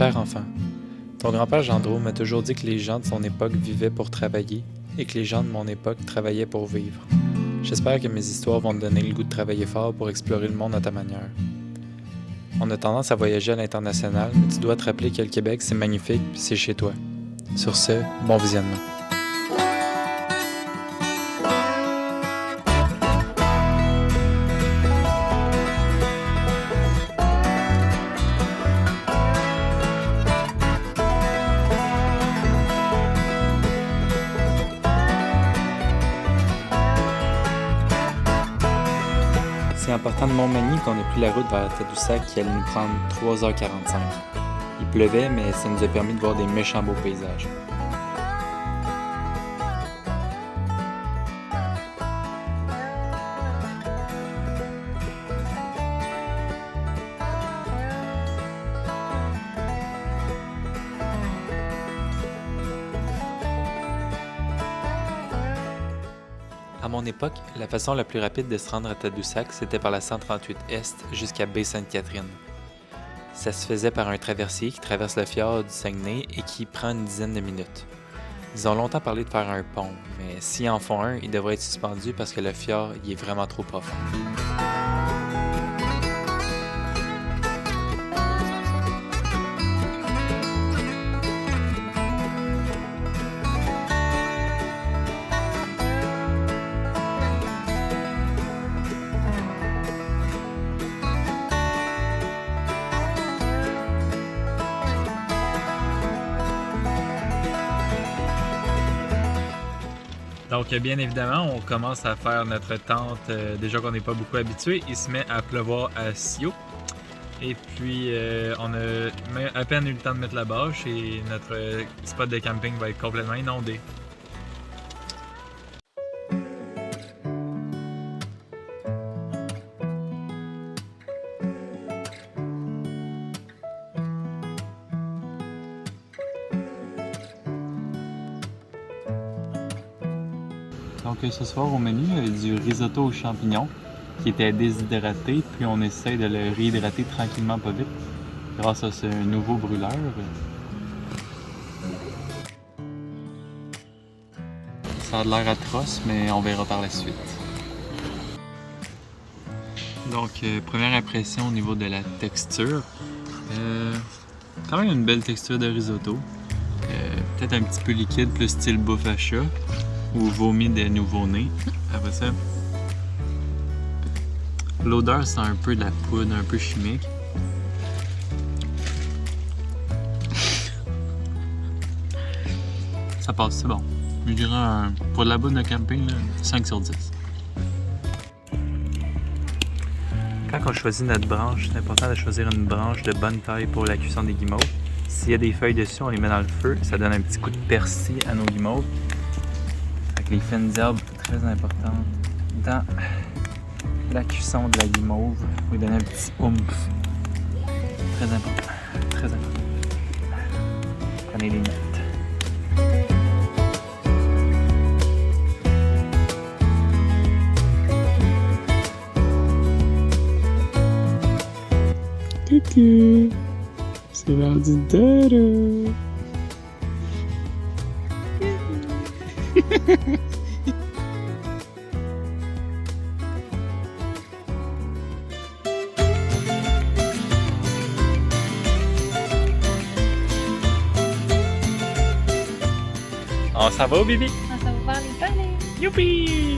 Cher enfant, ton grand-père Gendreau m'a toujours dit que les gens de son époque vivaient pour travailler et que les gens de mon époque travaillaient pour vivre. J'espère que mes histoires vont te donner le goût de travailler fort pour explorer le monde à ta manière. On a tendance à voyager à l'international, mais tu dois te rappeler que le Québec, c'est magnifique puis c'est chez toi. Sur ce, bon visionnement. C'est en partant de Montmagny qu'on a pris la route vers Tadoussac qui allait nous prendre 3h45. Il pleuvait, mais ça nous a permis de voir des méchants beaux paysages. À mon époque, la façon la plus rapide de se rendre à Tadoussac, c'était par la 138 Est jusqu'à Baie-Sainte-Catherine. Ça se faisait par un traversier qui traverse le fjord du Saguenay et qui prend une dizaine de minutes. Ils ont longtemps parlé de faire un pont, mais s'ils en font un, il devrait être suspendu parce que le fjord y est vraiment trop profond. Donc, bien évidemment, on commence à faire notre tente, déjà qu'on n'est pas beaucoup habitué. Il se met à pleuvoir à Sio. Et puis, on a à peine eu le temps de mettre la bâche et notre spot de camping va être complètement inondé. Donc ce soir au menu, il y a du risotto aux champignons qui était déshydraté, puis on essaie de le réhydrater tranquillement pas vite grâce à ce nouveau brûleur. Ça a l'air atroce, mais on verra par la suite. Donc première impression au niveau de la texture. Quand même une belle texture de risotto. Peut-être un petit peu liquide, plus style bouffe à chat. Ou vomi des nouveau-nés. Après ça, l'odeur c'est un peu de la poudre, un peu chimique. Ça passe, c'est bon. Je dirais pour de la bouffe de camping, là, 5 sur 10. Quand on choisit notre branche, c'est important de choisir une branche de bonne taille pour la cuisson des guimauves. S'il y a des feuilles dessus, on les met dans le feu. Ça donne un petit coup de persil à nos guimauves. Les fines herbes très importantes dans la cuisson de la guimauve pour lui donner un petit oomph. Très important, très important. Prenez les notes. Coucou, c'est l'heure du dodo. On s'en va au Bibi? On s'en va voir les palais. Youpi!